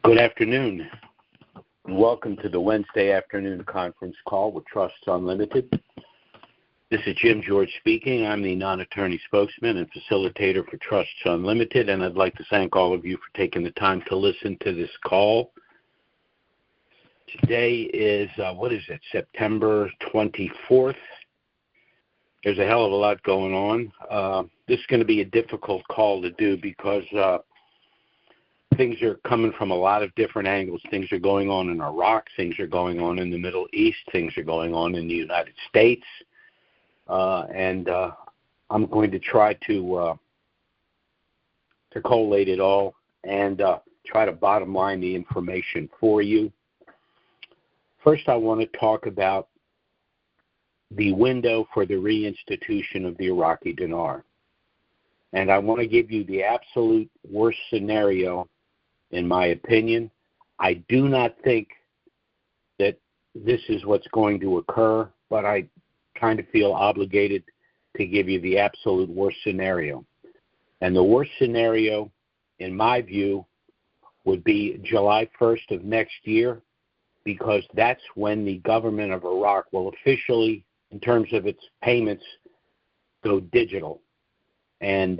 Good afternoon. Welcome to the Wednesday afternoon conference call with Trusts Unlimited. This is Jim George speaking. I'm the non-attorney spokesman and facilitator for Trusts Unlimited, and I'd like to thank all of you for taking the time to listen to this call. Today is, September 24th. There's a hell of a lot going on. This is going to be a difficult call to do because things are coming from a lot of different angles. Things are going on in Iraq. Things are going on in the Middle East. Things are going on in the United States. And I'm going to try to collate it all and try to bottom line the information for you. First, I want to talk about the window for the reinstitution of the Iraqi dinar. And I want to give you the absolute worst scenario. In my opinion, I do not think that this is what's going to occur, but I kind of feel obligated to give you the absolute worst scenario. And the worst scenario, in my view, would be July 1st of next year, because that's when the government of Iraq will officially, in terms of its payments, go digital. And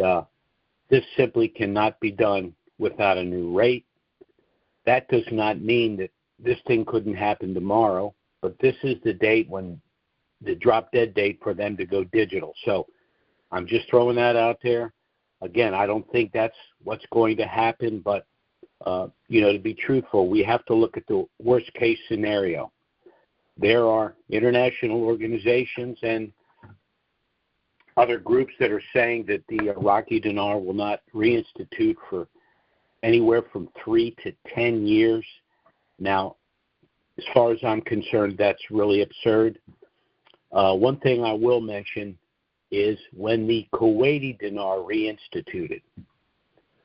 this simply cannot be done without a new rate. That does not mean that this thing couldn't happen tomorrow, but this is the date when the drop-dead date for them to go digital. So I'm just throwing that out there. Again, I don't think that's what's going to happen, but, to be truthful, we have to look at the worst-case scenario. There are international organizations and other groups that are saying that the Iraqi dinar will not reinstitute for anywhere from 3 to 10 years. Now, as far as I'm concerned, that's really absurd. One thing I will mention is when the Kuwaiti dinar reinstituted,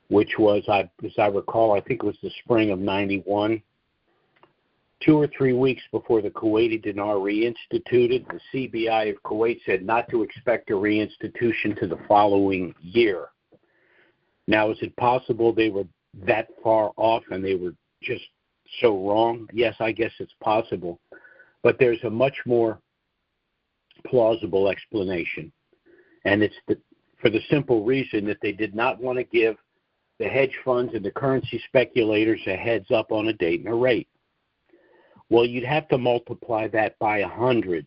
which was, as I recall, I think it was the spring of 91, 2 or 3 weeks before the Kuwaiti dinar reinstituted, the CBI of Kuwait said not to expect a reinstitution to the following year. Now, is it possible they were that far off and they were just so wrong? Yes, I guess it's possible. But there's a much more plausible explanation. And it's for the simple reason that they did not want to give the hedge funds and the currency speculators a heads up on a date and a rate. Well, you'd have to multiply that by 100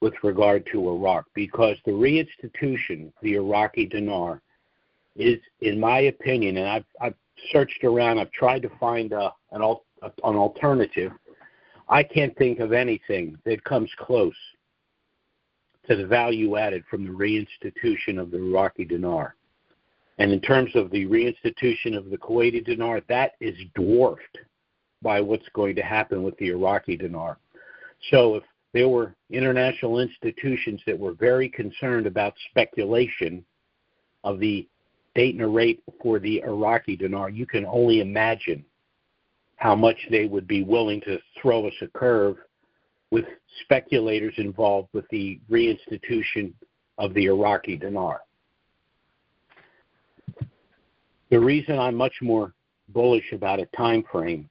with regard to Iraq, because the reinstitution of the Iraqi dinar is, in my opinion, and I've searched around, I've tried to find an alternative. I can't think of anything that comes close to the value added from the reinstitution of the Iraqi dinar. And in terms of the reinstitution of the Kuwaiti dinar, that is dwarfed by what's going to happen with the Iraqi dinar. So if there were international institutions that were very concerned about speculation of the date and a rate for the Iraqi dinar, you can only imagine how much they would be willing to throw us a curve with speculators involved with the reinstitution of the Iraqi dinar. The reason I'm much more bullish about a time frame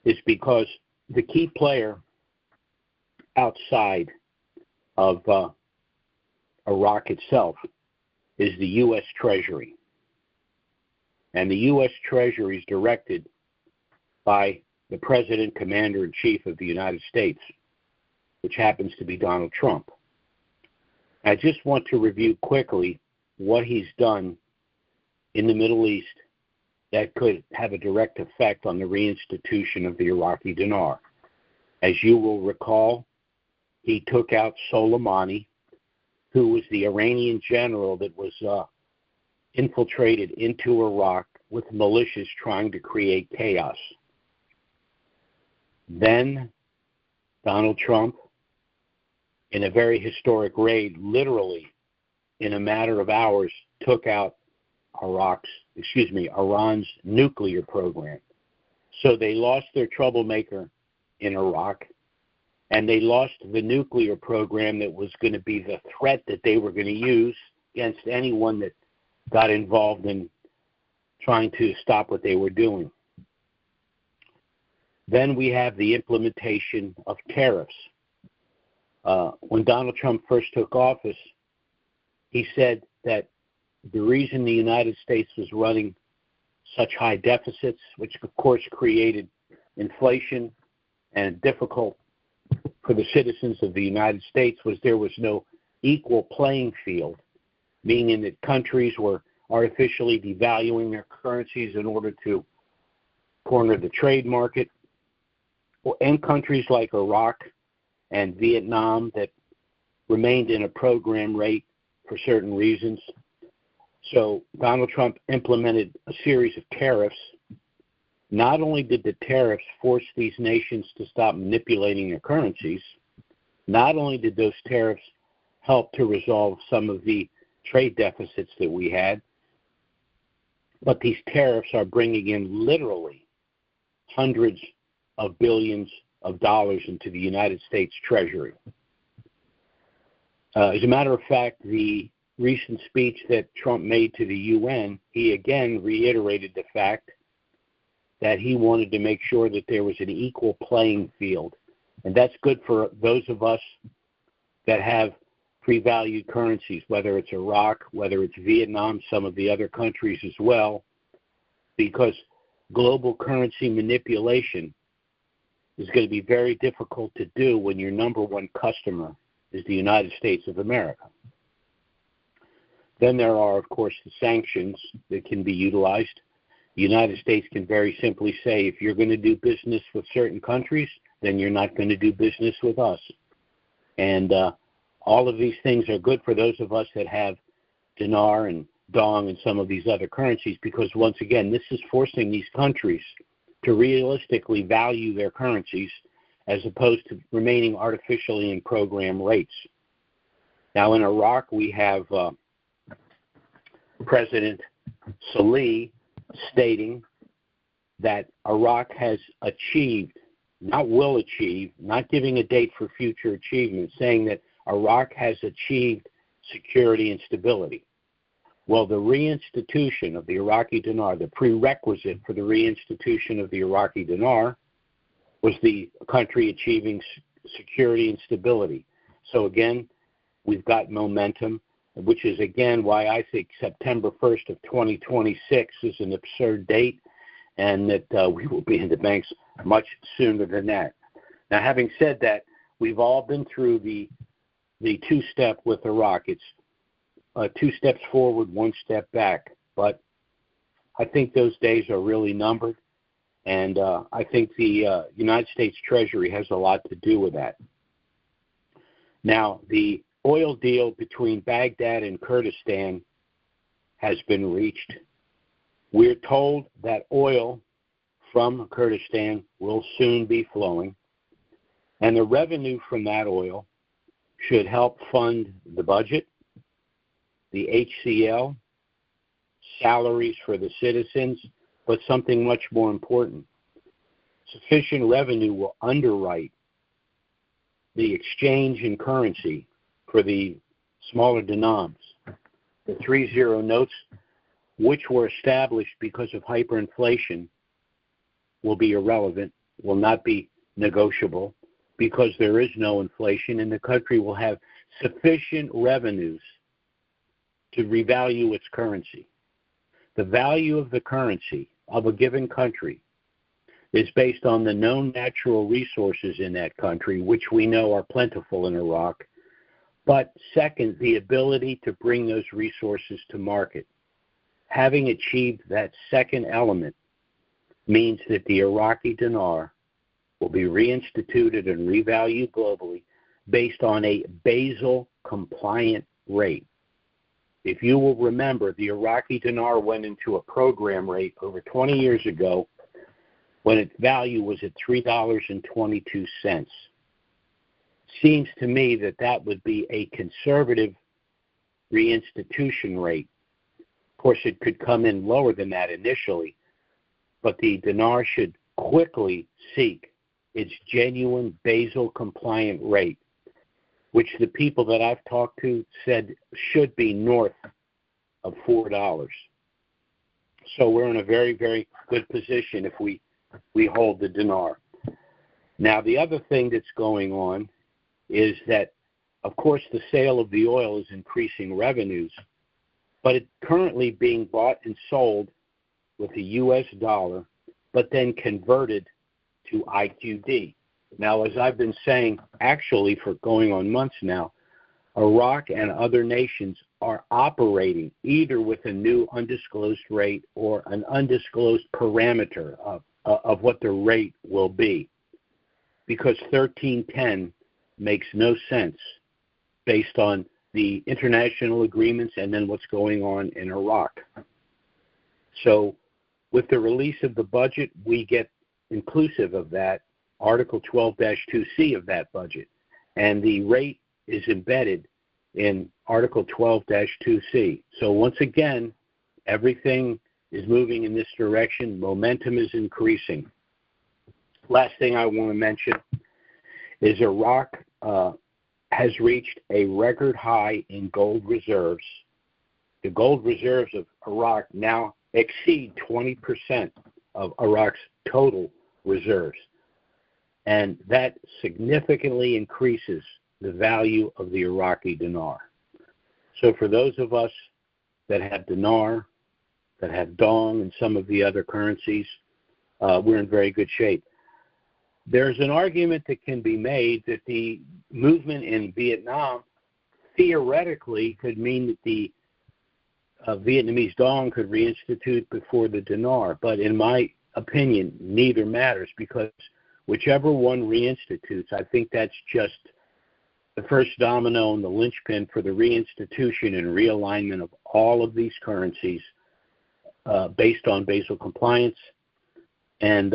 is because the key player outside of Iraq itself is the U.S. Treasury. And the U.S. Treasury is directed by the President, Commander-in-Chief of the United States, which happens to be Donald Trump. I just want to review quickly what he's done in the Middle East that could have a direct effect on the reinstitution of the Iraqi dinar. As you will recall, he took out Soleimani, who was the Iranian general that was infiltrated into Iraq with militias trying to create chaos. Then Donald Trump, in a very historic raid, literally in a matter of hours, took out Iran's nuclear program. So they lost their troublemaker in Iraq, and they lost the nuclear program that was going to be the threat that they were going to use against anyone that got involved in trying to stop what they were doing. Then we have the implementation of tariffs. When Donald Trump first took office, he said that the reason the United States was running such high deficits, which of course created inflation and difficult for the citizens of the United States, was there was no equal playing field, meaning that countries were artificially devaluing their currencies in order to corner the trade market, and countries like Iraq and Vietnam that remained in a program rate for certain reasons. So Donald Trump implemented a series of tariffs. Not only did the tariffs force these nations to stop manipulating their currencies, not only did those tariffs help to resolve some of the trade deficits that we had, but these tariffs are bringing in literally hundreds of billions of dollars into the United States Treasury. As a matter of fact, the recent speech that Trump made to the UN, he again reiterated the fact that he wanted to make sure that there was an equal playing field. And that's good for those of us that have pre-valued currencies, whether it's Iraq, whether it's Vietnam, some of the other countries as well, because global currency manipulation is going to be very difficult to do when your number one customer is the United States of America. Then there are, of course, the sanctions that can be utilized. The United States can very simply say, if you're going to do business with certain countries, then you're not going to do business with us. And all of these things are good for those of us that have dinar and dong and some of these other currencies, because once again, this is forcing these countries to realistically value their currencies as opposed to remaining artificially in program rates. Now in Iraq, we have President Salih stating that Iraq has achieved, not will achieve, not giving a date for future achievement, saying that Iraq has achieved security and stability. Well, the reinstitution of the Iraqi dinar, the prerequisite for the reinstitution of the Iraqi dinar, was the country achieving security and stability. So again, we've got momentum, which is again why I think September 1st of 2026 is an absurd date, and that we will be in the banks much sooner than that. Now, having said that, we've all been through the two-step with Iraq. It's 2 steps forward, 1 step back. But I think those days are really numbered, and I think the United States Treasury has a lot to do with that. Now, the oil deal between Baghdad and Kurdistan has been reached. We're told that oil from Kurdistan will soon be flowing, and the revenue from that oil should help fund the budget, the HCL, salaries for the citizens, but something much more important. Sufficient revenue will underwrite the exchange in currency for the smaller denoms. The 3-0 notes, which were established because of hyperinflation, will be irrelevant, will not be negotiable, because there is no inflation, and the country will have sufficient revenues to revalue its currency. The value of the currency of a given country is based on the known natural resources in that country, which we know are plentiful in Iraq, but second, the ability to bring those resources to market. Having achieved that second element means that the Iraqi dinar will be reinstituted and revalued globally based on a Basel-compliant rate. If you will remember, the Iraqi dinar went into a program rate over 20 years ago when its value was at $3.22. Seems to me that that would be a conservative reinstitution rate. Of course, it could come in lower than that initially, but the dinar should quickly seek its genuine Basel-compliant rate, which the people that I've talked to said should be north of $4. So we're in a very, very good position if we hold the dinar. Now, the other thing that's going on is that, of course, the sale of the oil is increasing revenues, but it's currently being bought and sold with the U.S. dollar, but then converted to IQD. Now, as I've been saying, actually for going on months now, Iraq and other nations are operating either with a new undisclosed rate or an undisclosed parameter of what the rate will be, because 1310 makes no sense based on the international agreements and then what's going on in Iraq. So with the release of the budget, we get inclusive of that, Article 12-2C of that budget, and the rate is embedded in Article 12-2C. So once again, everything is moving in this direction. Momentum is increasing. Last thing I want to mention is Iraq has reached a record high in gold reserves. The gold reserves of Iraq now exceed 20% of Iraq's total reserves, and that significantly increases the value of the Iraqi dinar. So for those of us that have dinar, that have dong and some of the other currencies, we're in very good shape. There's an argument that can be made that the movement in Vietnam theoretically could mean that the Vietnamese dong could reinstitute before the dinar, but in my opinion, neither matters, because whichever one reinstitutes, I think that's just the first domino and the linchpin for the reinstitution and realignment of all of these currencies based on Basel compliance. And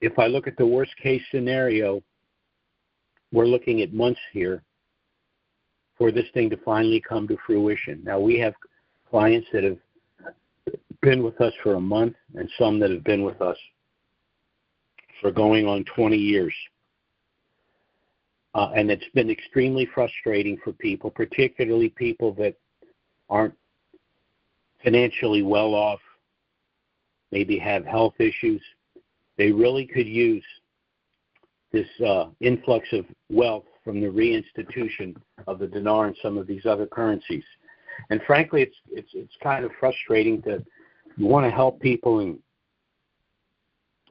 if I look at the worst case scenario, we're looking at months here for this thing to finally come to fruition. Now, we have clients that have been with us for a month and some that have been with us for going on 20 years. And it's been extremely frustrating for people, particularly people that aren't financially well off, maybe have health issues. They really could use this influx of wealth from the reinstitution of the dinar and some of these other currencies. And frankly, it's kind of frustrating that you want to help people and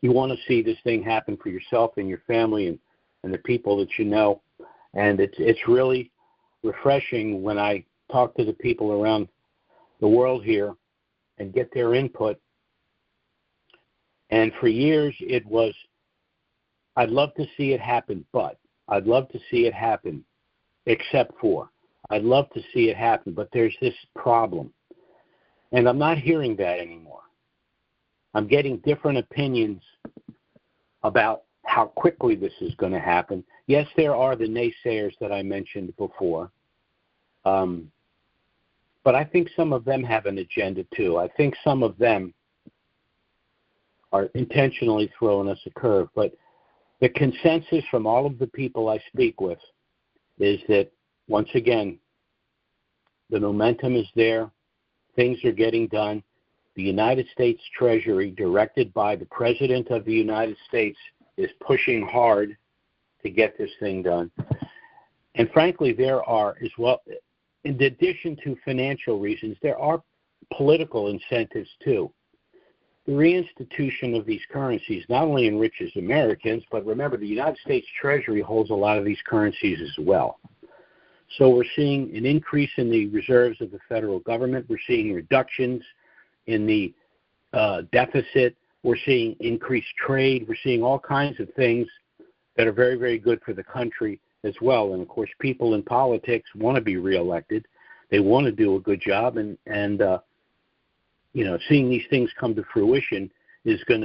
you want to see this thing happen for yourself and your family and the people that you know. And it's really refreshing when I talk to the people around the world here and get their input. And for years it was, I'd love to see it happen, but I'd love to see it happen, except for, I'd love to see it happen, but there's this problem. And I'm not hearing that anymore. I'm getting different opinions about how quickly this is going to happen. Yes, there are the naysayers that I mentioned before, but I think some of them have an agenda too. I think some of them are intentionally throwing us a curve. But the consensus from all of the people I speak with is that, once again, the momentum is there. Things are getting done. The United States Treasury, directed by the President of the United States, is pushing hard to get this thing done. And frankly, there are, as well, in addition to financial reasons, there are political incentives too. The reinstitution of these currencies not only enriches Americans, but remember, the United States Treasury holds a lot of these currencies as well. So we're seeing an increase in the reserves of the federal government. We're seeing reductions in the deficit. We're seeing increased trade. We're seeing all kinds of things that are very, very good for the country as well. And, of course, people in politics want to be reelected. They want to do a good job. And seeing these things come to fruition is going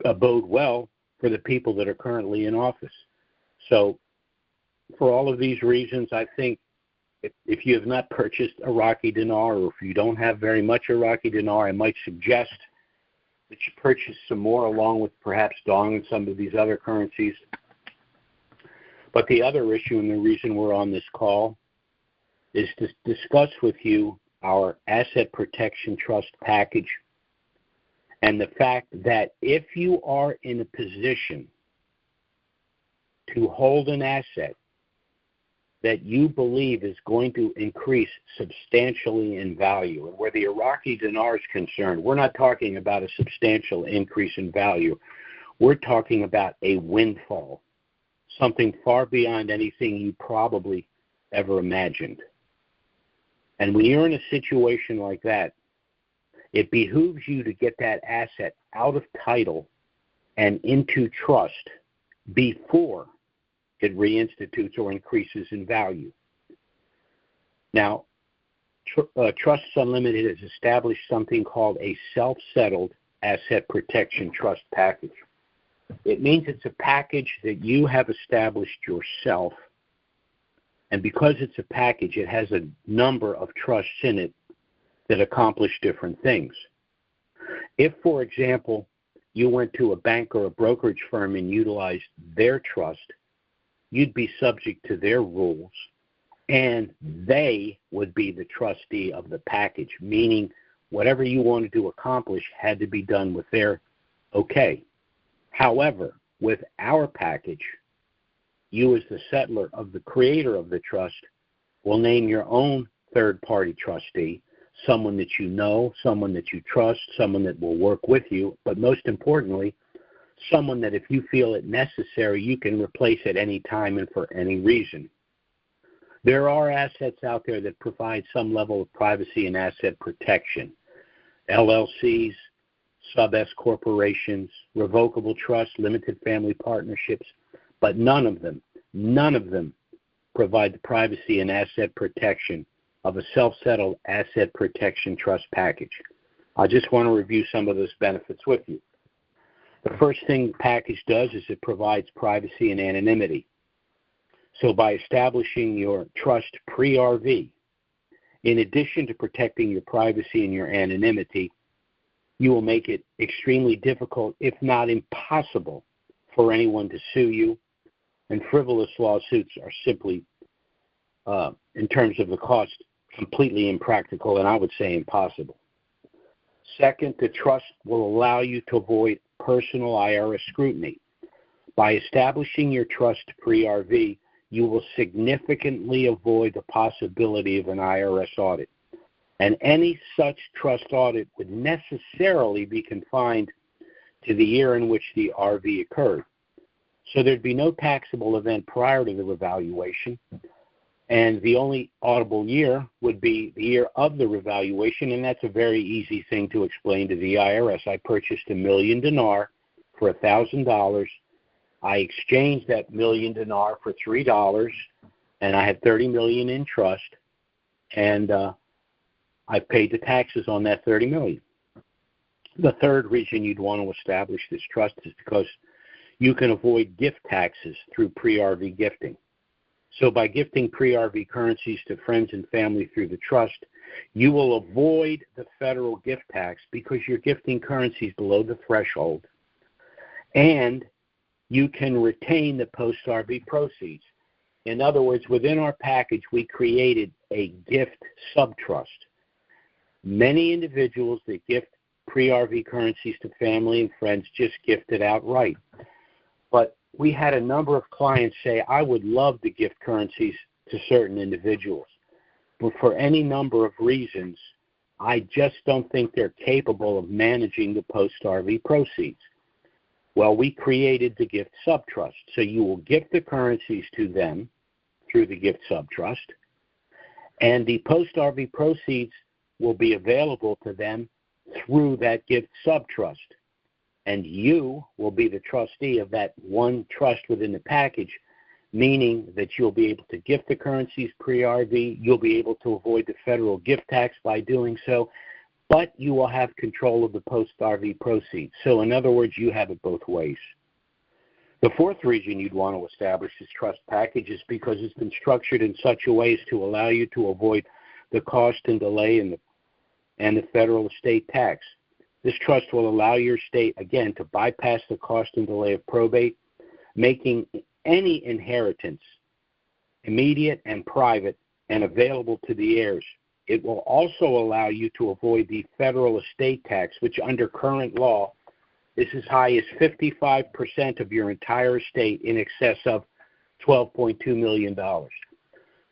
to bode well for the people that are currently in office. So for all of these reasons, I think if you have not purchased Iraqi dinar, or if you don't have very much Iraqi dinar, I might suggest that you purchase some more along with perhaps dong and some of these other currencies. But the other issue, and the reason we're on this call, is to discuss with you our asset protection trust package and the fact that if you are in a position to hold an asset that you believe is going to increase substantially in value, and where the Iraqi dinar is concerned, we're not talking about a substantial increase in value. We're talking about a windfall, something far beyond anything you probably ever imagined. And when you're in a situation like that, it behooves you to get that asset out of title and into trust before it reinstitutes or increases in value. Now, Trusts Unlimited has established something called a self-settled asset protection trust package. It means it's a package that you have established yourself, and because it's a package, it has a number of trusts in it that accomplish different things. If, for example, you went to a bank or a brokerage firm and utilized their trust, you'd be subject to their rules, and they would be the trustee of the package, meaning whatever you wanted to accomplish had to be done with their okay. However, with our package, you as the settler of the creator of the trust will name your own third-party trustee, someone that you know, someone that you trust, someone that will work with you, but most importantly, someone that if you feel it necessary, you can replace at any time and for any reason. There are assets out there that provide some level of privacy and asset protection. LLCs, sub-S corporations, revocable trusts, limited family partnerships, but none of them provide the privacy and asset protection of a self-settled asset protection trust package. I just want to review some of those benefits with you. The first thing the package does is it provides privacy and anonymity. So by establishing your trust pre-RV, in addition to protecting your privacy and your anonymity, you will make it extremely difficult, if not impossible, for anyone to sue you. And frivolous lawsuits are simply, in terms of the cost, completely impractical, and I would say impossible. Second, the trust will allow you to avoid personal IRS scrutiny. By establishing your trust pre-RV, you will significantly avoid the possibility of an IRS audit. And any such trust audit would necessarily be confined to the year in which the RV occurred. So there'd be no taxable event prior to the revaluation, and the only auditable year would be the year of the revaluation, and that's a very easy thing to explain to the IRS. I purchased $1 million dinar for $1,000. I exchanged that $1 million dinar for $3, and I had $30 million in trust, and I paid the taxes on that $30 million. The third reason you'd want to establish this trust is because you can avoid gift taxes through pre-RV gifting. So by gifting pre-RV currencies to friends and family through the trust, you will avoid the federal gift tax because you're gifting currencies below the threshold, and you can retain the post-RV proceeds. In other words, within our package, we created a gift subtrust. Many individuals that gift pre-RV currencies to family and friends just gift it outright. But we had a number of clients say, I would love to gift currencies to certain individuals, but for any number of reasons, I just don't think they're capable of managing the post-RV proceeds. Well, we created the gift subtrust. So you will gift the currencies to them through the gift subtrust, and the post-RV proceeds will be available to them through that gift subtrust. And you will be the trustee of that one trust within the package, meaning that you'll be able to gift the currencies pre-RV, you'll be able to avoid the federal gift tax by doing so, but you will have control of the post-RV proceeds. So in other words, you have it both ways. The fourth reason you'd want to establish this trust package is because it's been structured in such a way as to allow you to avoid the cost and delay and the federal estate tax. This trust will allow your estate, again, to bypass the cost and delay of probate, making any inheritance immediate and private and available to the heirs It will also allow you to avoid the federal estate tax, which under current law is as high as 55% of your entire estate in excess of $12.2 million.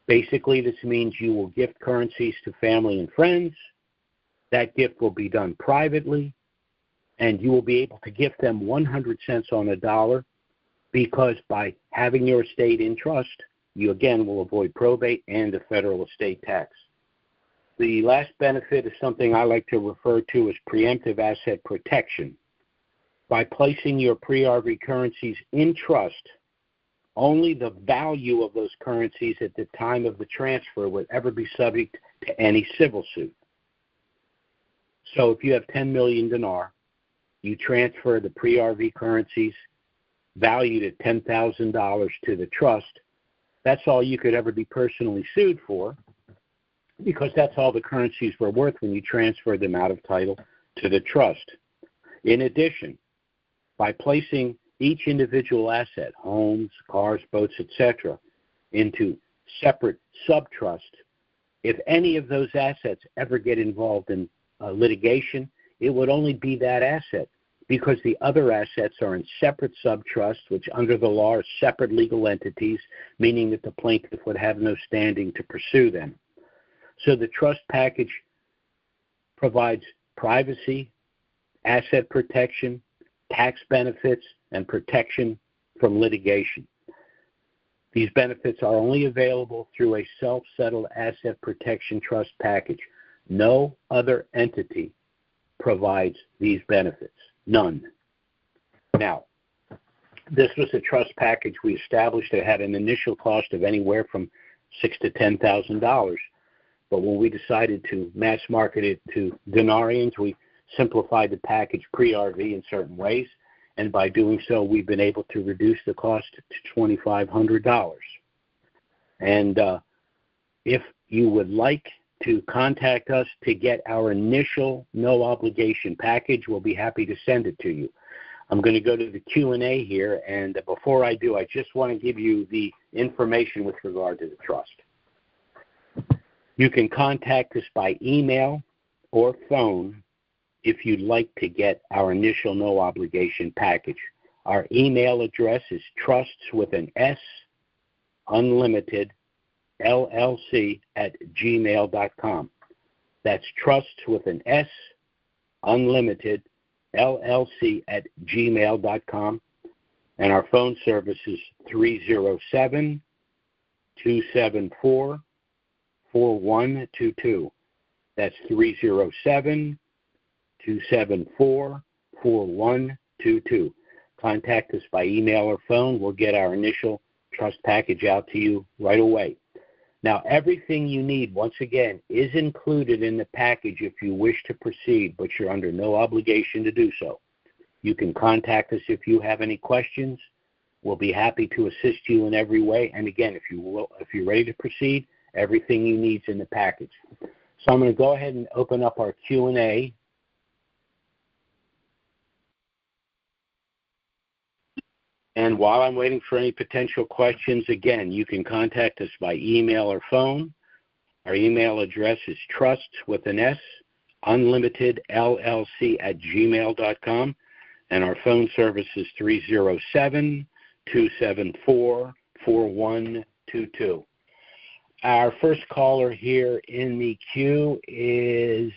Basically, this means you will gift currencies to family and friends. That gift will be done privately, and you will be able to gift them 100 cents on a dollar, because by having your estate in trust, you again will avoid probate and the federal estate tax. The last benefit is something I like to refer to as preemptive asset protection. By placing your pre-RV currencies in trust, only the value of those currencies at the time of the transfer would ever be subject to any civil suit. So if you have 10 million dinar, you transfer the pre-RV currencies valued at $10,000 to the trust, that's all you could ever be personally sued for, because that's all the currencies were worth when you transferred them out of title to the trust. In addition, by placing each individual asset, homes, cars, boats, etc., into separate sub-trusts, if any of those assets ever get involved in litigation, it would only be that asset, because the other assets are in separate sub-trusts, which under the law are separate legal entities, meaning that the plaintiff would have no standing to pursue them. So the trust package provides privacy, asset protection, tax benefits, and protection from litigation. These benefits are only available through a self-settled asset protection trust package. No other entity provides these benefits. None. Now, this was a trust package we established that had an initial cost of anywhere from $6,000 to $10,000. But when we decided to mass market it to dinarians, we simplified the package pre-RV in certain ways, and by doing so, we've been able to reduce the cost to $2,500. And if you would like to contact us to get our initial no-obligation package, we'll be happy to send it to you. I'm going to go to the Q&A here, and before I do, I just want to give you the information with regard to the trust. You can contact us by email or phone if you'd like to get our initial no-obligation package. Our email address is trusts with an S, unlimited, LLC at gmail.com. That's trusts with an S, unlimited, LLC at gmail.com. And our phone service is 307-274-4122. That's 307-274-4122. Contact us by email or phone. We'll get our initial trust package out to you right away. Now, everything you need, once again, is included in the package if you wish to proceed, but you're under no obligation to do so. You can contact us if you have any questions. We'll be happy to assist you in every way. And again, if you're ready to proceed, everything you need is in the package. So I'm going to go ahead and open up our Q&A. And while I'm waiting for any potential questions, again, you can contact us by email or phone. Our email address is trusts with an S, unlimited, LLC at gmail.com. And our phone service is 307-274-4122. Our first caller here in the queue is,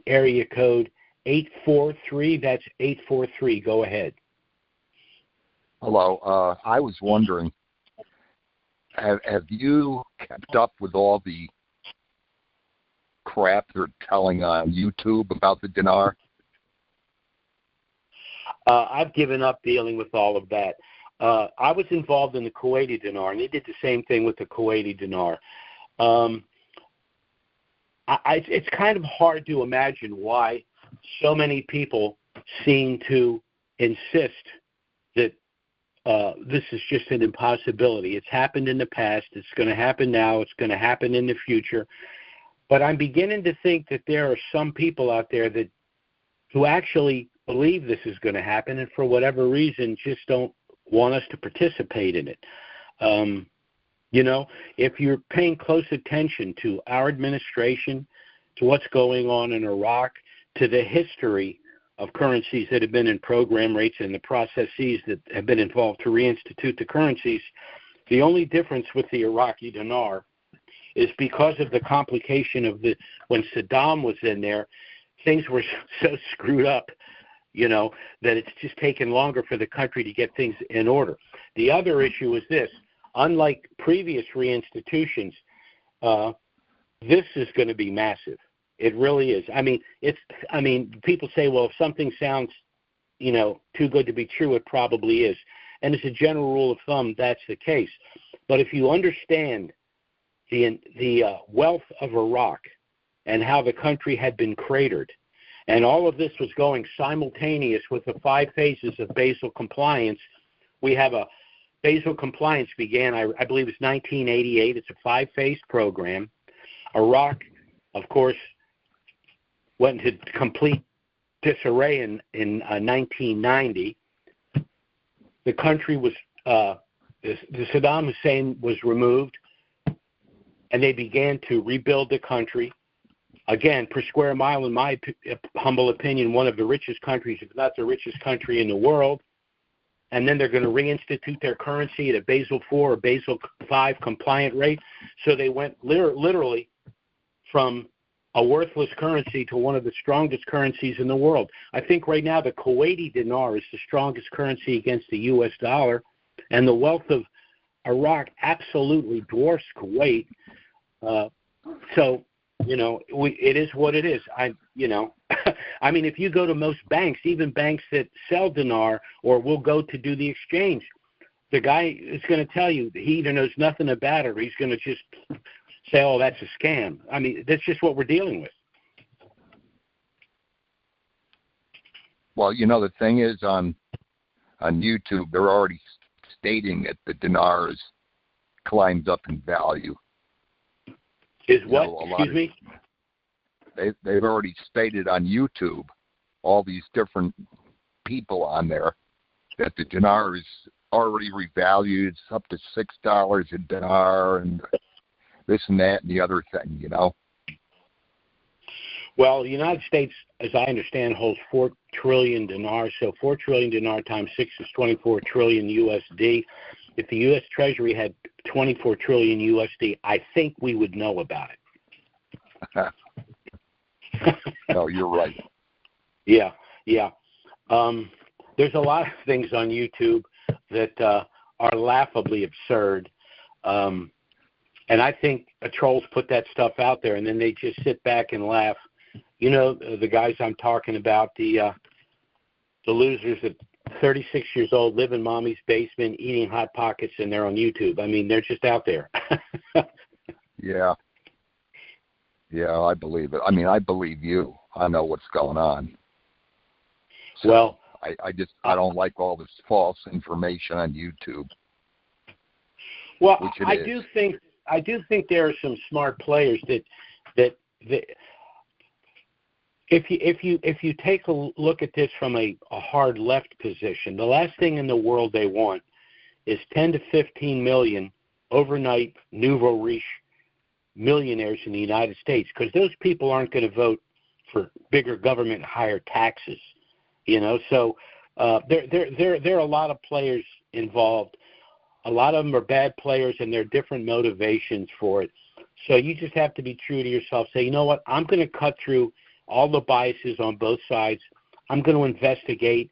area code 843. That's 843. Go ahead. Hello. I was wondering, have you kept up with all the crap they're telling on YouTube about the dinar? I've given up dealing with all of that. I was involved in the Kuwaiti dinar, and they did the same thing with the Kuwaiti dinar. It's kind of hard to imagine why so many people seem to insist that this is just an impossibility. It's happened in the past. It's going to happen now. It's going to happen in the future. But I'm beginning to think that there are some people out there who actually believe this is going to happen, and for whatever reason just don't want us to participate in it. You know, if you're paying close attention to our administration, to what's going on in Iraq, to the history of currencies that have been in program rates and the processes that have been involved to reinstitute the currencies, the only difference with the Iraqi dinar is because of the complication of when Saddam was in there, things were so screwed up, you know, that it's just taken longer for the country to get things in order. The other issue is this. Unlike previous reinstitutions, this is going to be massive. It really is. I mean, people say, well, if something sounds, you know, too good to be true, it probably is. And as a general rule of thumb, that's the case. But if you understand the wealth of Iraq and how the country had been cratered, and all of this was going simultaneous with the 5 phases of Basel compliance, we have a Basel compliance began, I believe it's 1988. It's a 5-phase program. Iraq, of course, went into complete disarray in 1990. The country was, the Saddam Hussein was removed, and they began to rebuild the country. Again, per square mile, in my humble opinion, one of the richest countries, if not the richest country in the world. And then they're going to reinstitute their currency at a Basel IV or Basel V compliant rate. So they went literally from a worthless currency to one of the strongest currencies in the world. I think right now the Kuwaiti dinar is the strongest currency against the U.S. dollar, and the wealth of Iraq absolutely dwarfs Kuwait. So, you know, it is what it is. I mean, if you go to most banks, even banks that sell dinar or will go to do the exchange, the guy is going to tell you he either knows nothing about it or he's going to just say, oh, that's a scam. I mean, that's just what we're dealing with. Well, you know, the thing is on YouTube, they're already stating that the dinar has climbed up in value. Is what? Excuse me? They've already stated on YouTube, all these different people on there, that the dinar is already revalued. It's up to $6 a dinar and this and that and the other thing, you know. Well, the United States, as I understand, holds 4 trillion dinars. So 4 trillion dinar times 6 is 24 trillion USD. If the U.S. Treasury had 24 trillion USD, I think we would know about it. No, you're right. Yeah. There's a lot of things on YouTube that are laughably absurd. And I think trolls put that stuff out there, and then they just sit back and laugh. You know, the guys I'm talking about, the losers that 36 years old, live in mommy's basement, eating Hot Pockets, and they're on YouTube. I mean, they're just out there. Yeah, I believe it. I mean, I believe you. I know what's going on. So well, I don't like all this false information on YouTube. Well, I do think there are some smart players that if you take a look at this from a hard left position, the last thing in the world they want is 10 to 15 million overnight nouveau riche millionaires in the United States, because those people aren't going to vote for bigger government, higher taxes. You know, so there are a lot of players involved. A lot of them are bad players, and there are different motivations for it. So you just have to be true to yourself. Say, you know what, I'm going to cut through all the biases on both sides. I'm going to investigate.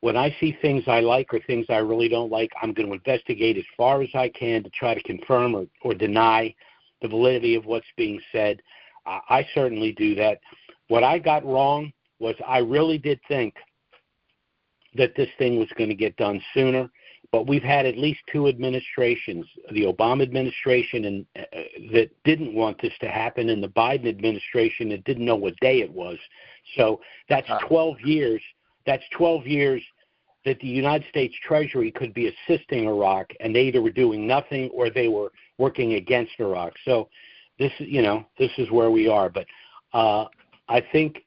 When I see things I like or things I really don't like, I'm going to investigate as far as I can to try to confirm or deny the validity of what's being said. I certainly do that. What I got wrong was I really did think that this thing was going to get done sooner. But we've had at least 2 administrations, the Obama administration and that didn't want this to happen, and the Biden administration that didn't know what day it was. So that's 12 years. That's 12 years that the United States Treasury could be assisting Iraq, and they either were doing nothing or they were working against Iraq. So this is where we are. But I think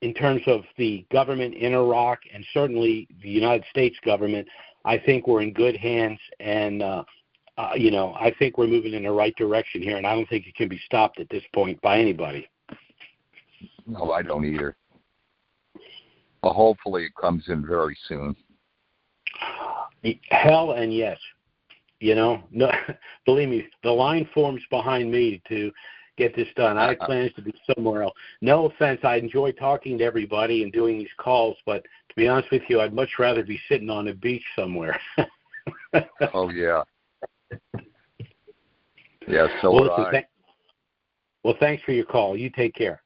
in terms of the government in Iraq and certainly the United States government, I think we're in good hands, and I think we're moving in the right direction here, and I don't think it can be stopped at this point by anybody. No, I don't either. Well, hopefully it comes in very soon. Hell and yes. No, believe me, the line forms behind me to get this done. I have plans to be somewhere else. No offense, I enjoy talking to everybody and doing these calls, but to be honest with you, I'd much rather be sitting on a beach somewhere. Oh, yeah. Yeah, so would I. Well, thanks for your call. You take care.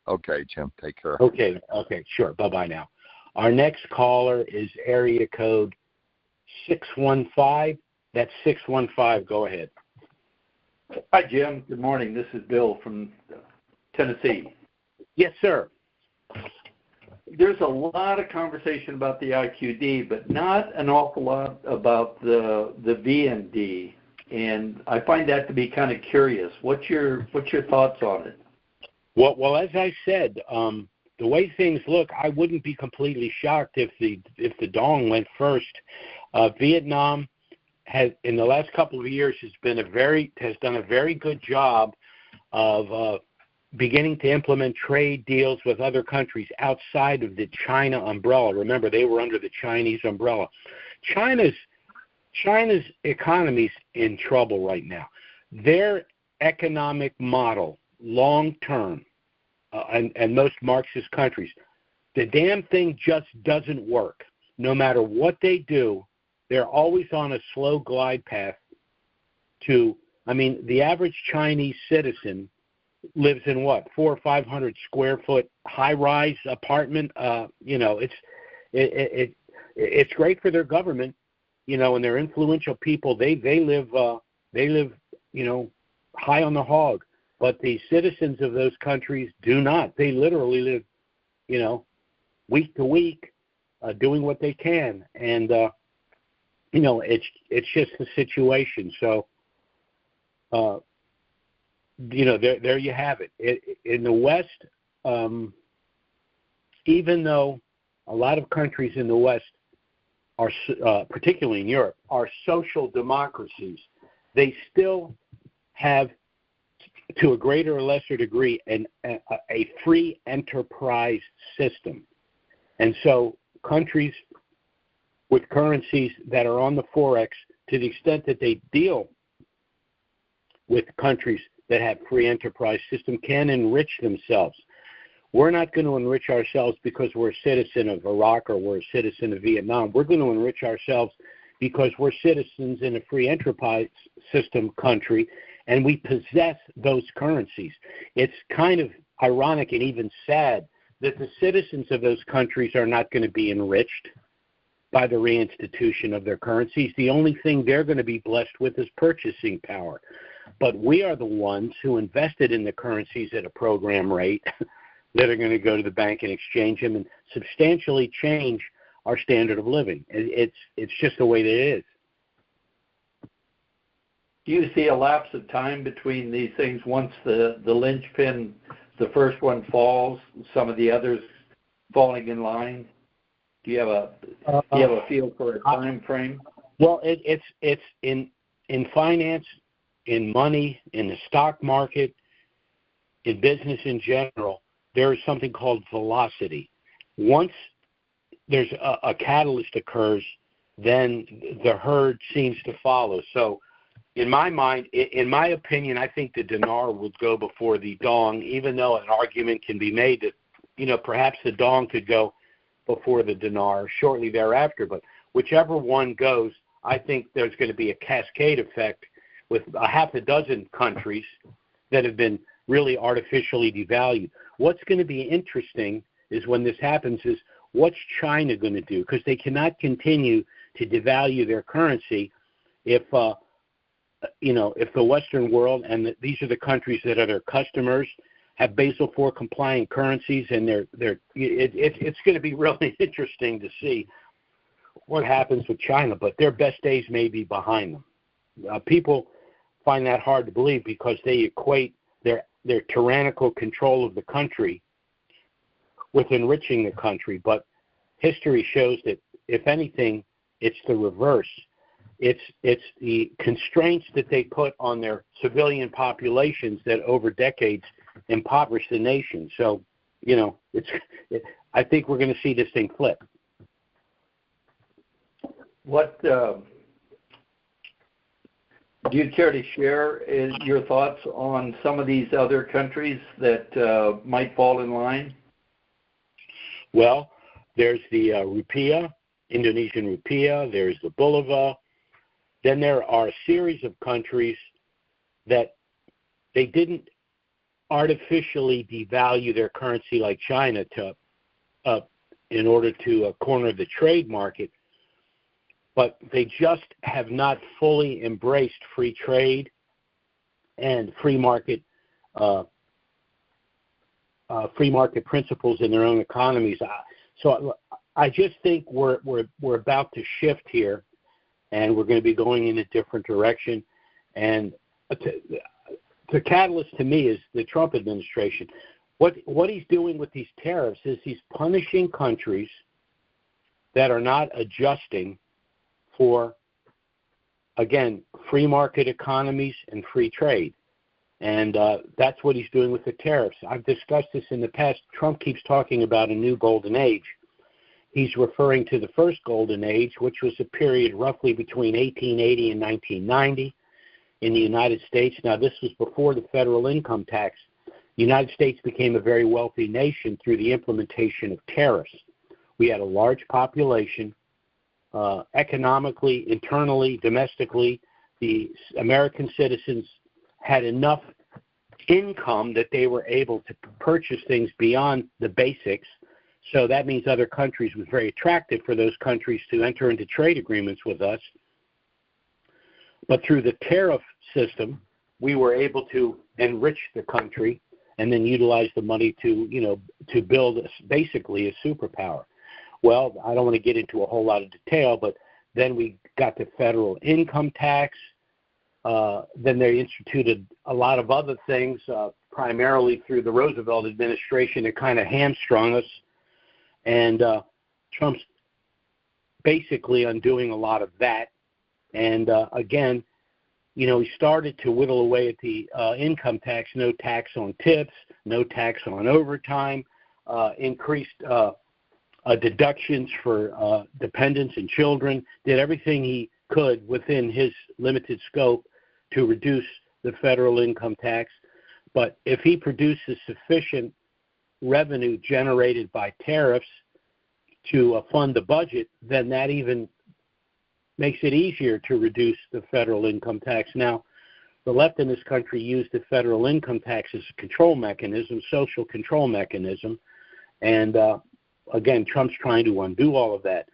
Okay, Jim, take care. Okay, sure. Bye-bye now. Our next caller is area code 615. That's 615. Go ahead. Hi, Jim. Good morning. This is Bill from Tennessee. Yes, sir. There's a lot of conversation about the IQD, but not an awful lot about the VND, and I find that to be kind of curious. What's your thoughts on it? Well, as I said, the way things look, I wouldn't be completely shocked if the dong went first. Vietnam has, in the last couple of years, has done a very good job of beginning to implement trade deals with other countries outside of the China umbrella. Remember, they were under the Chinese umbrella. China's economy's in trouble right now. Their economic model, long term, and most Marxist countries, the damn thing just doesn't work. No matter what they do, they're always on a slow glide path to, the average Chinese citizen lives in what, 400 or 500 square foot high-rise apartment. It's great for their government, and they're influential people. They live high on the hog. But the citizens of those countries do not. They literally live, week to week, doing what they can, and it's just the situation. So, there you have it. In the West, even though a lot of countries in the West are, particularly in Europe, are social democracies, they still have, to a greater or lesser degree, a free enterprise system. And so countries with currencies that are on the Forex, to the extent that they deal with countries that have free enterprise system, can enrich themselves. We're not going to enrich ourselves because we're a citizen of Iraq or we're a citizen of Vietnam. We're going to enrich ourselves because we're citizens in a free enterprise system country, and we possess those currencies. It's kind of ironic and even sad that the citizens of those countries are not going to be enriched by the reinstitution of their currencies. The only thing they're going to be blessed with is purchasing power. But we are the ones who invested in the currencies at a program rate that are going to go to the bank and exchange them and substantially change our standard of living. It's just the way that it is. Do you see a lapse of time between these things once the linchpin, the first one falls, some of the others falling in line? Do you have a feel for a time frame? Well, it's in finance, in money, in the stock market, in business in general. There is something called velocity. Once there's a catalyst occurs, then the herd seems to follow. So, in my mind, in my opinion, I think the dinar would go before the dong, even though an argument can be made that, perhaps the dong could go before the dinar shortly thereafter. But whichever one goes, I think there's going to be a cascade effect with a half a dozen countries that have been really artificially devalued. What's going to be interesting is when this happens is what's China going to do? Because they cannot continue to devalue their currency if the Western world, and these are the countries that are their customers, have Basel IV compliant currencies, and it's going to be really interesting to see what happens with China. But their best days may be behind them. People find that hard to believe because they equate their tyrannical control of the country with enriching the country. But history shows that, if anything, it's the reverse. It's the constraints that they put on their civilian populations that over decades impoverish the nation. So, I think we're going to see this thing flip. What do you care to share your thoughts on some of these other countries that might fall in line? Well, there's the rupiah, Indonesian rupiah. There's the bolivar. Then there are a series of countries that they didn't artificially devalue their currency like China in order to corner the trade market, but they just have not fully embraced free trade and free market principles in their own economies. So I just think we're about to shift here, and we're going to be going in a different direction. And the catalyst to me is the Trump administration. What he's doing with these tariffs is he's punishing countries that are not adjusting for, again, free market economies and free trade. And that's what he's doing with the tariffs. I've discussed this in the past. Trump keeps talking about a new golden age. He's referring to the first golden age, which was a period roughly between 1880 and 1990 in the United States. Now, this was before the federal income tax. The United States became a very wealthy nation through the implementation of tariffs. We had a large population. Economically, internally, domestically, the American citizens had enough income that they were able to purchase things beyond the basics. So that means other countries was very attractive for those countries to enter into trade agreements with us. But through the tariff system, we were able to enrich the country and then utilize the money to build basically a superpower. Well, I don't want to get into a whole lot of detail, but then we got the federal income tax. Then they instituted a lot of other things, primarily through the Roosevelt administration, that kind of hamstrung us. And Trump's basically undoing a lot of that. And again, he started to whittle away at the income tax, no tax on tips, no tax on overtime, increased deductions for dependents and children, did everything he could within his limited scope to reduce the federal income tax. But if he produces sufficient revenue generated by tariffs to fund the budget, then that even makes it easier to reduce the federal income tax. Now, the left in this country used the federal income tax as a control mechanism, social control mechanism, and again, Trump's trying to undo all of that.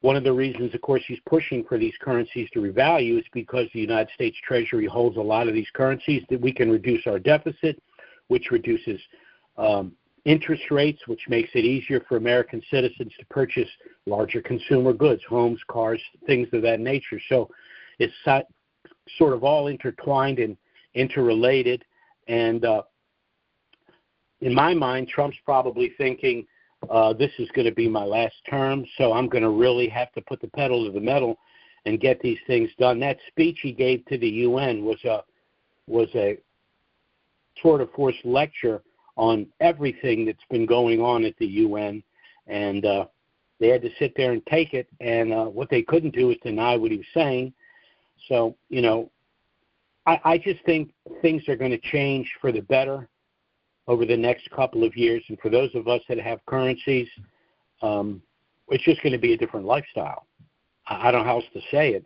One of the reasons, of course, he's pushing for these currencies to revalue is because the United States Treasury holds a lot of these currencies, that we can reduce our deficit, which reduces interest rates, which makes it easier for American citizens to purchase larger consumer goods, homes, cars, things of that nature. So it's sort of all intertwined and interrelated. And in my mind, Trump's probably thinking, this is going to be my last term, so I'm going to really have to put the pedal to the metal and get these things done. That speech he gave to the UN was a sort of forced lecture on everything that's been going on at the UN, and they had to sit there and take it, and what they couldn't do is deny what he was saying. So, I just think things are going to change for the better over the next couple of years, and for those of us that have currencies, it's just going to be a different lifestyle. I don't know how else to say it.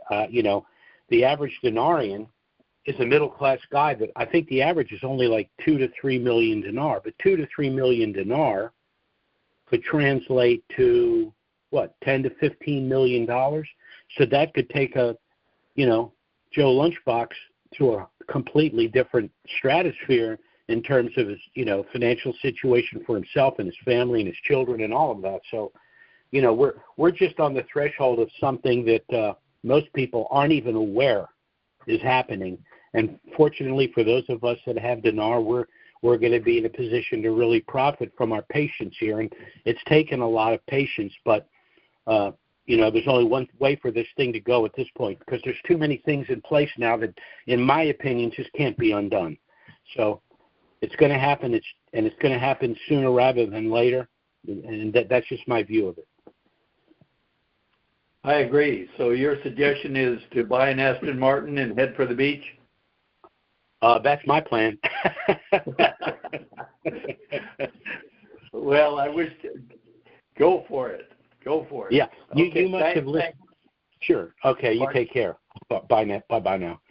The average denarian is a middle-class guy, but I think the average is only like 2 to 3 million dinar. But 2 to 3 million dinar could translate to, 10 to 15 million dollars? So that could take a, Joe Lunchbox to a completely different stratosphere in terms of his, financial situation for himself and his family and his children and all of that. So, we're just on the threshold of something that most people aren't even aware is happening. And fortunately for those of us that have dinar, we're going to be in a position to really profit from our patience here. And it's taken a lot of patience, but there's only one way for this thing to go at this point, because there's too many things in place now that, in my opinion, just can't be undone. So it's going to happen, and it's going to happen sooner rather than later, and that's just my view of it. I agree. So your suggestion is to buy an Aston Martin and head for the beach? That's my plan. Well, I wish go for it. Go for it. Yeah, you Okay, must have listened. Sure. Okay, you take care. Bye now.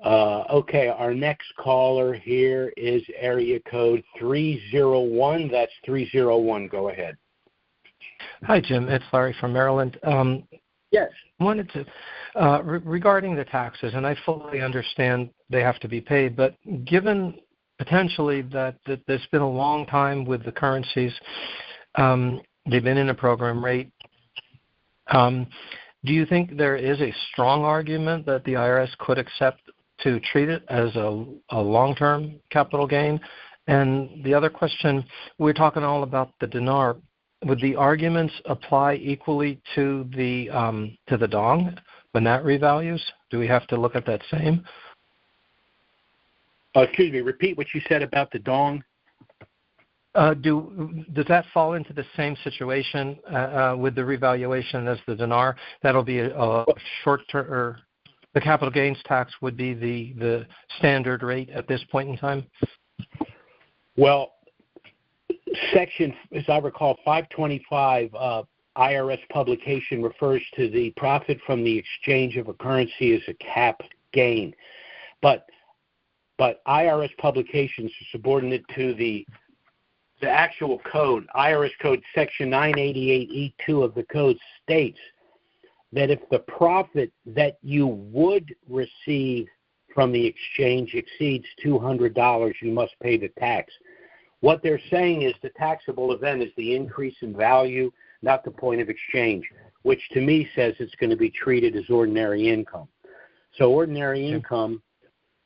Okay, our next caller here is area code 301. That's 301. Go ahead. Hi, Jim. It's Larry from Maryland. Yes. I wanted to, regarding the taxes, and I fully understand they have to be paid, but given potentially that there's been a long time with the currencies, they've been in a program rate, do you think there is a strong argument that the IRS could accept to treat it as a long-term capital gain? And the other question, we're talking all about the dinar. Would the arguments apply equally to the dong when that revalues? Do we have to look at that same? Excuse me, repeat what you said about the dong. Does that fall into the same situation with the revaluation as the dinar? That'll be a short term, or the capital gains tax would be the standard rate at this point in time? Well, Section, as I recall, 525 IRS publication refers to the profit from the exchange of a currency as a cap gain. But IRS publications are subordinate to the actual code. IRS code section 988E2 of the code states that if the profit that you would receive from the exchange exceeds $200, you must pay the tax. What they're saying is the taxable event is the increase in value, not the point of exchange, which to me says it's going to be treated as ordinary income. So ordinary income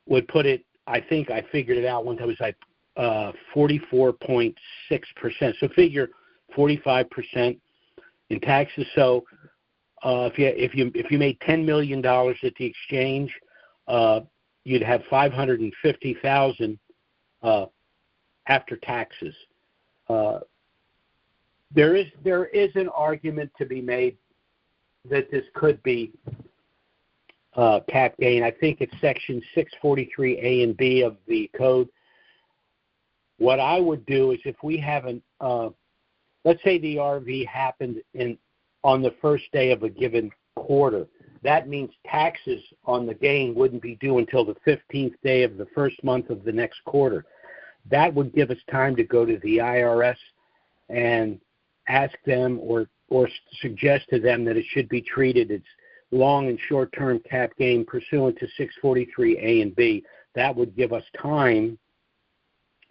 would put it, I think I figured it out one time, it was like 44.6%. So figure 45% in taxes. So if you made $10 million at the exchange, you'd have $550,000 after taxes. There is an argument to be made that this could be cap gain. I think it's section 643A and B of the code. What I would do is, if we have let's say the RV happened on the first day of a given quarter, that means taxes on the gain wouldn't be due until the 15th day of the first month of the next quarter. That would give us time to go to the IRS and ask them or suggest to them that it should be treated as long and short-term cap gain pursuant to 643A and B. That would give us time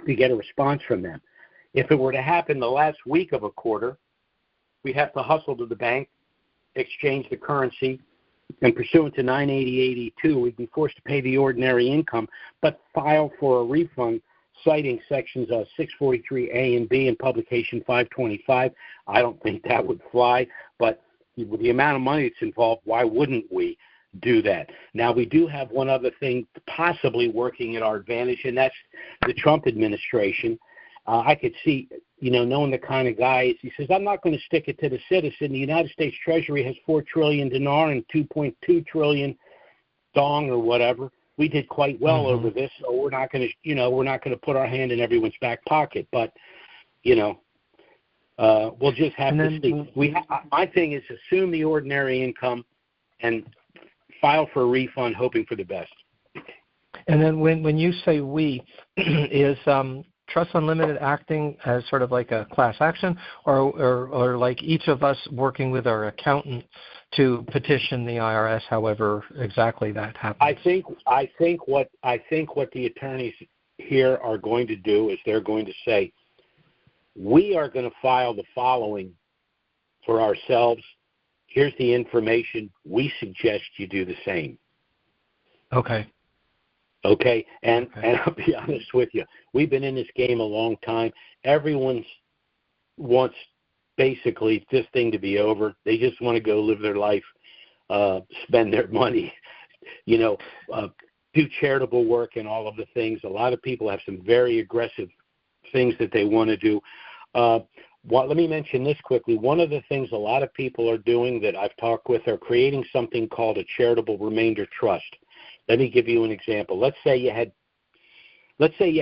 to get a response from them. If it were to happen the last week of a quarter, we'd have to hustle to the bank, exchange the currency, and pursuant to 988E2, we'd be forced to pay the ordinary income, but file for a refund citing sections 643A and B in publication 525. I don't think that would fly, but with the amount of money that's involved, why wouldn't we do that? Now, we do have one other thing possibly working at our advantage, and that's the Trump administration. I could see, knowing the kind of guy, he says, I'm not going to stick it to the citizen. The United States Treasury has 4 trillion dinar and 2.2 trillion dong or whatever. We did quite well over this, so we're not going to put our hand in everyone's back pocket. But, we'll just have to see. My thing is assume the ordinary income and file for a refund, hoping for the best. And then when you say we, is Trusts Unlimited acting as sort of like a class action, or like each of us working with our accountant to petition the IRS, however exactly that happens? I think what the attorneys here are going to do is they're going to say, we are going to file the following for ourselves. Here's the information. We suggest you do the same. Okay. And I'll be honest with you. We've been in this game a long time. Everyone wants basically this thing to be over. They just want to go live their life, spend their money, do charitable work and all of the things. A lot of people have some very aggressive things that they want to do. Let me mention this quickly. One of the things a lot of people are doing that I've talked with are creating something called a charitable remainder trust. Let me give you an example. Let's say you had, let's keep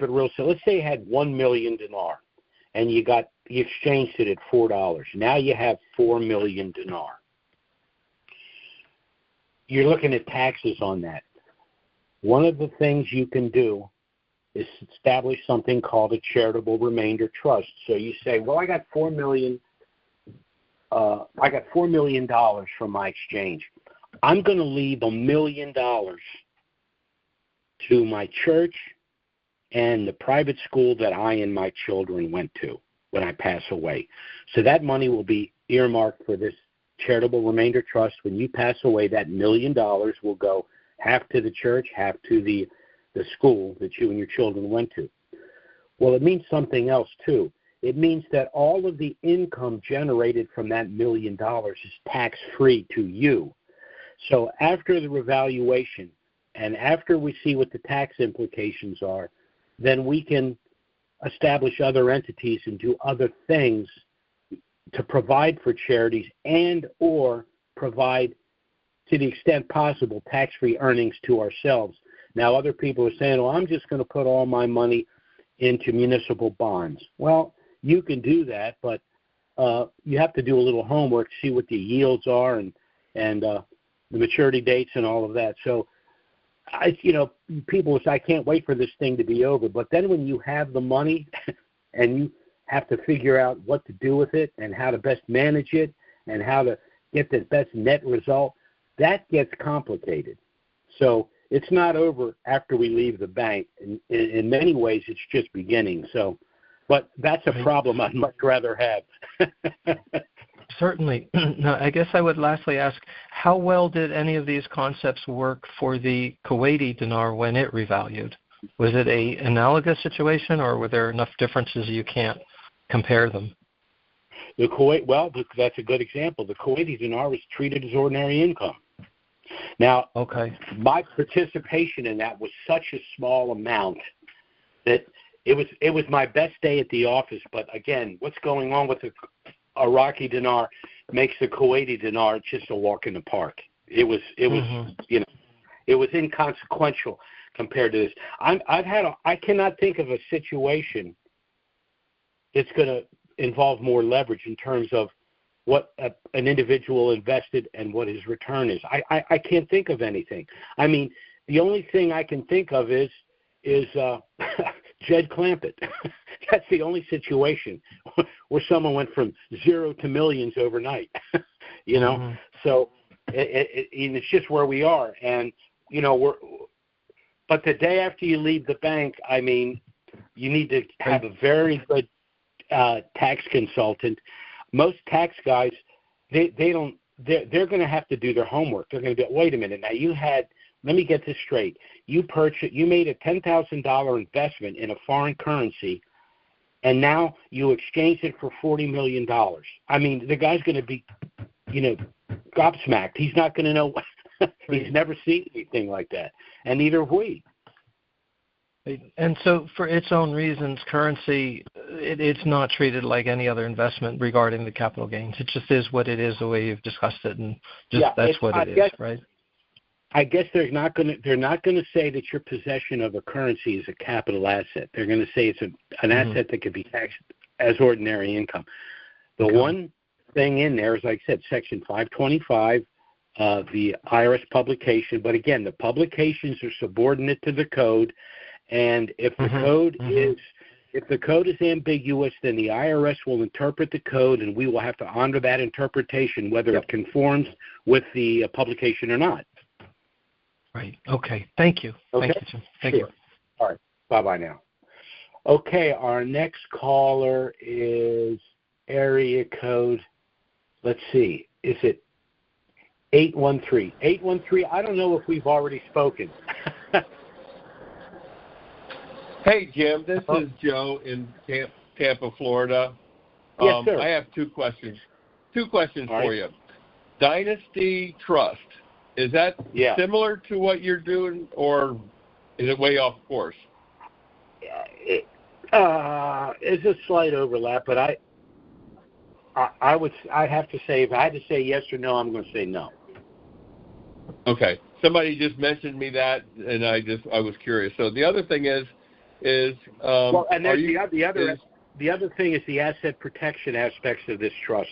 it real simple. Let's say you had 1 million dinar, and you exchanged it at $4. Now you have 4 million dinar. You're looking at taxes on that. One of the things you can do is establish something called a charitable remainder trust. So you say, well, I got $4 million from my exchange. I'm going to leave $1 million to my church and the private school that I and my children went to when I pass away. So that money will be earmarked for this charitable remainder trust. When you pass away, that $1 million will go half to the church, half to the school that you and your children went to. Well, it means something else too. It means that all of the income generated from that $1 million is tax-free to you. So after the revaluation and after we see what the tax implications are, then we can establish other entities and do other things to provide for charities and or provide, to the extent possible, tax-free earnings to ourselves. Now, other people are saying, well, I'm just going to put all my money into municipal bonds. Well, you can do that, but you have to do a little homework, see what the yields are and the maturity dates and all of that. So, people say, I can't wait for this thing to be over. But then when you have the money and you have to figure out what to do with it and how to best manage it and how to get the best net result, that gets complicated. So it's not over after we leave the bank. In many ways, it's just beginning. So, but that's a problem I'd much rather have. Certainly. Now, I guess I would lastly ask, how well did any of these concepts work for the Kuwaiti dinar when it revalued? Was it an analogous situation, or were there enough differences you can't compare them? The Kuwait, well, that's a good example. The Kuwaiti dinar was treated as ordinary income. Now, my participation in that was such a small amount that it was my best day at the office. But again, what's going on with the Iraqi dinar makes the Kuwaiti dinar just a walk in the park. It was inconsequential compared to this. I cannot think of a situation that's going to involve more leverage in terms of what an individual invested and what his return is. I can't think of anything. I mean, the only thing I can think of is Jed Clampett. That's the only situation where someone went from zero to millions overnight. So it's just where we are, and but the day after you leave the bank, I mean, you need to have a very good tax consultant. Most tax guys, they're going to have to do their homework. They're going to be, wait a minute, now let me get this straight. You made a $10,000 investment in a foreign currency, and now you exchanged it for $40 million. I mean, the guy's going to be, gobsmacked. He's not going to know. He's never seen anything like that, and neither have we. And so for its own reasons, currency, it's not treated like any other investment regarding the capital gains. It just is what it is, the way you've discussed it, and that's what it is, right? I guess they're not going to say that your possession of a currency is a capital asset. They're going to say it's an asset that could be taxed as ordinary income. The one thing in there is, like I said, Section 525, the IRS publication. But again, the publications are subordinate to the code. And if the code is ambiguous, then the IRS will interpret the code, and we will have to honor that interpretation, whether it conforms with the publication or not. Right. Okay. Thank you. Okay. Thank you, Jim. Thank you. All right. Bye-bye now. Okay. Our next caller is area code. Let's see. Is it 813? 813. I don't know if we've already spoken. Hey, Jim, this is Joe in Tampa, Florida. Yes, sir. I have two questions. Two questions All for right. you. Dynasty Trust, is that similar to what you're doing, or is it way off course? It's a slight overlap, but I have to say, if I had to say yes or no, I'm going to say no. Okay. Somebody just mentioned me that, and I was curious. So the other thing is well, and there's the other thing is the asset protection aspects of this trust.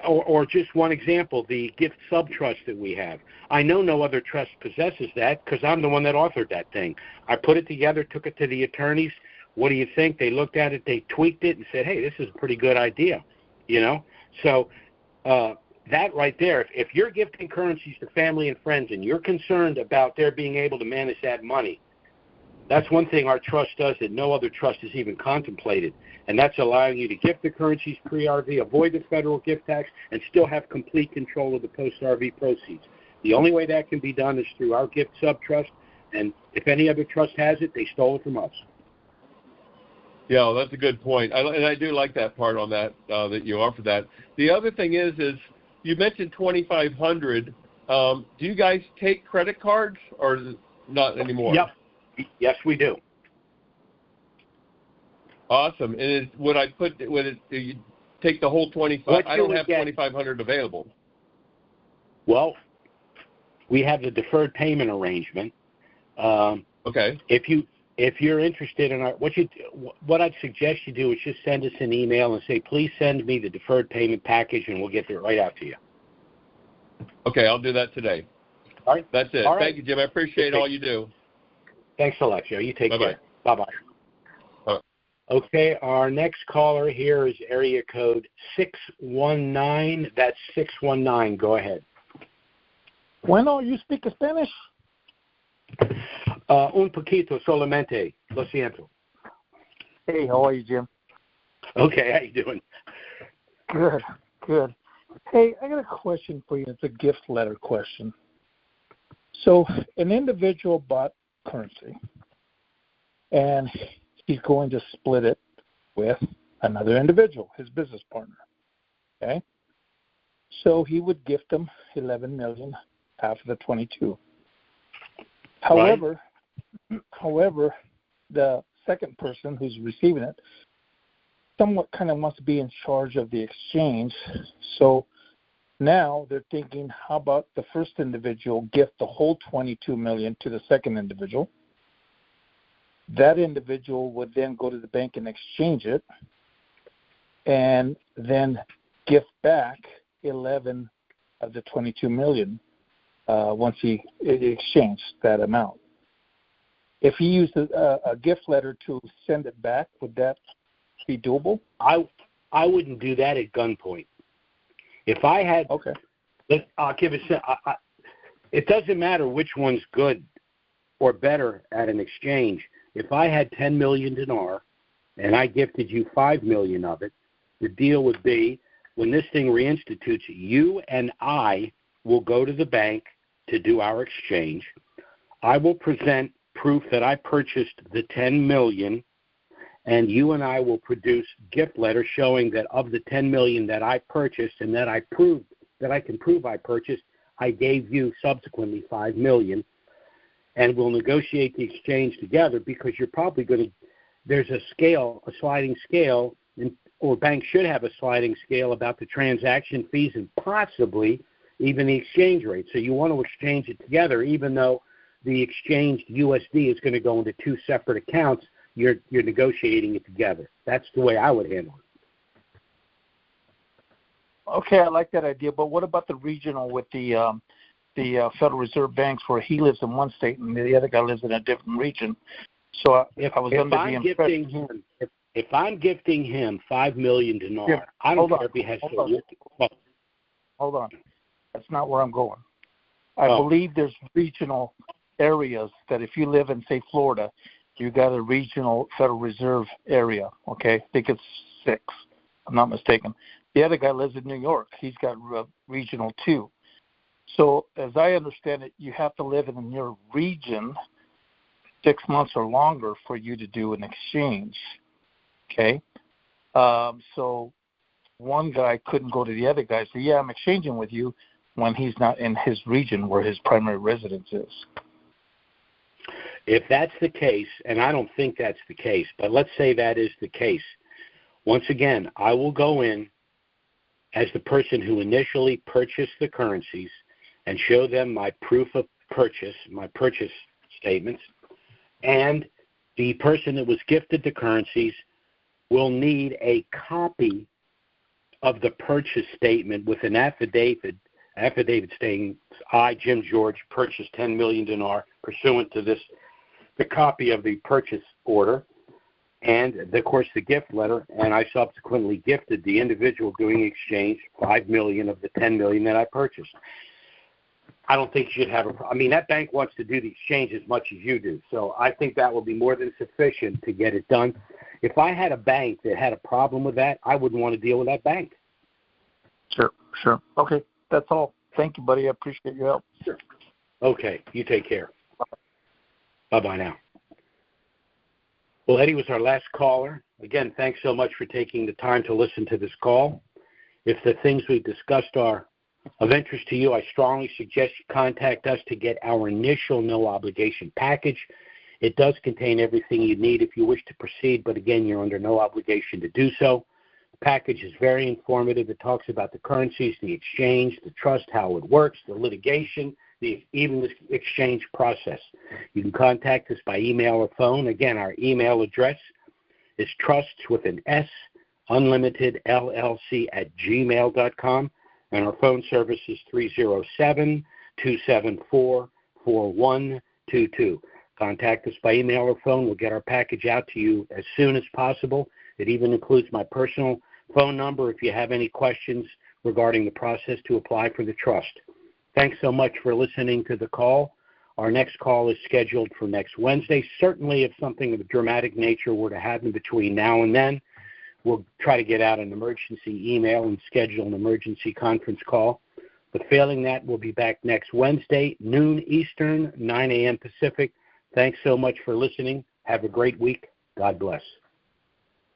Or just one example, the gift sub-trust that we have. I know no other trust possesses that because I'm the one that authored that thing. I put it together, took it to the attorneys. What do you think? They looked at it, they tweaked it, and said, hey, this is a pretty good idea, you know? So that right there, if you're gifting currencies to family and friends and you're concerned about their being able to manage that money, that's one thing our trust does that no other trust has even contemplated, and that's allowing you to gift the currencies pre-RV, avoid the federal gift tax, and still have complete control of the post-RV proceeds. The only way that can be done is through our gift sub-trust, and if any other trust has it, they stole it from us. Yeah, well, that's a good point, and I do like that part on that, that you offered that. The other thing is you mentioned 2,500. Do you guys take credit cards or not anymore? Yep. Yes, we do. Awesome. And would you take the whole 25? I don't have 2,500 available. Well, we have the deferred payment arrangement. Okay. If you're interested in what I'd suggest you do is just send us an email and say, please send me the deferred payment package, and we'll get it right out to you. Okay, I'll do that today. All right. That's it. All right. Thank you, Jim. I appreciate all you do. Thanks a lot, Joe. You take care. Bye-bye. Bye. Okay, our next caller here is area code 619. That's 619. Go ahead. Bueno, you speak Spanish? Un poquito solamente. Lo siento. Hey, how are you, Jim? Okay, how you doing? Good. Hey, I got a question for you. It's a gift letter question. So an individual bought currency, and he's going to split it with another individual, his business partner. Okay? So he would gift them $11 million, half of the 22. However, the second person who's receiving it somewhat kind of wants to be in charge of the exchange. So now they're thinking, how about the first individual gift the whole $22 million to the second individual? That individual would then go to the bank and exchange it, and then gift back 11 of the $22 million once he exchanged that amount. If he used a gift letter to send it back, would that be doable? I wouldn't do that at gunpoint. If I had, okay, I'll give it. It doesn't matter which one's good or better at an exchange. If I had 10 million dinar and I gifted you 5 million of it, the deal would be when this thing reinstitutes, you and I will go to the bank to do our exchange. I will present proof that I purchased the 10 million, and you and I will produce gift letters showing that of the 10 million that I purchased and that I can prove I purchased, I gave you subsequently 5 million, and we'll negotiate the exchange together, because you're probably going to, there's a sliding scale, or banks should have a sliding scale about the transaction fees and possibly even the exchange rate. So you want to exchange it together, even though the exchanged USD is going to go into two separate accounts. You're negotiating it together. That's the way I would handle it. Okay, I like that idea. But what about the regional with the Federal Reserve banks, where he lives in one state and the other guy lives in a different region? So if I'm gifting him 5 million dinar, I don't care if he has to. Hold on. That's not where I'm going. I believe there's regional areas that if you live in, say, Florida, you got a regional Federal Reserve area, okay? I think it's 6, I'm not mistaken. The other guy lives in New York. He's got regional 2. So as I understand it, you have to live in your region 6 months or longer for you to do an exchange. Okay. So one guy couldn't go to the other guy, say, yeah, I'm exchanging with you, when he's not in his region where his primary residence is. If that's the case, and I don't think that's the case, but let's say that is the case, once again, I will go in as the person who initially purchased the currencies and show them my proof of purchase, my purchase statements, and the person that was gifted the currencies will need a copy of the purchase statement with an affidavit saying, I, Jim George, purchased 10 million dinar pursuant to this, the copy of the purchase order, and, of course, the gift letter, and I subsequently gifted the individual doing exchange 5 million of the 10 million that I purchased. I don't think you should have I mean, that bank wants to do the exchange as much as you do, so I think that will be more than sufficient to get it done. If I had a bank that had a problem with that, I wouldn't want to deal with that bank. Sure. Okay, that's all. Thank you, buddy. I appreciate your help. Sure. Okay, you take care. Bye-bye now. Well, Eddie was our last caller. Again, thanks so much for taking the time to listen to this call. If the things we discussed are of interest to you, I strongly suggest you contact us to get our initial no-obligation package. It does contain everything you need if you wish to proceed, but again, you're under no obligation to do so. The package is very informative. It talks about the currencies, the exchange, the trust, how it works, the litigation, even the exchange process. You can contact us by email or phone. Again, our email address is trusts with an S, unlimited LLC at gmail.com, and our phone service is 307-274-4122. Contact us by email or phone. We'll get our package out to you as soon as possible. It even includes my personal phone number if you have any questions regarding the process to apply for the trust. Thanks so much for listening to the call. Our next call is scheduled for next Wednesday. Certainly, if something of a dramatic nature were to happen between now and then, we'll try to get out an emergency email and schedule an emergency conference call. But failing that, we'll be back next Wednesday, noon Eastern, 9 a.m. Pacific. Thanks so much for listening. Have a great week. God bless.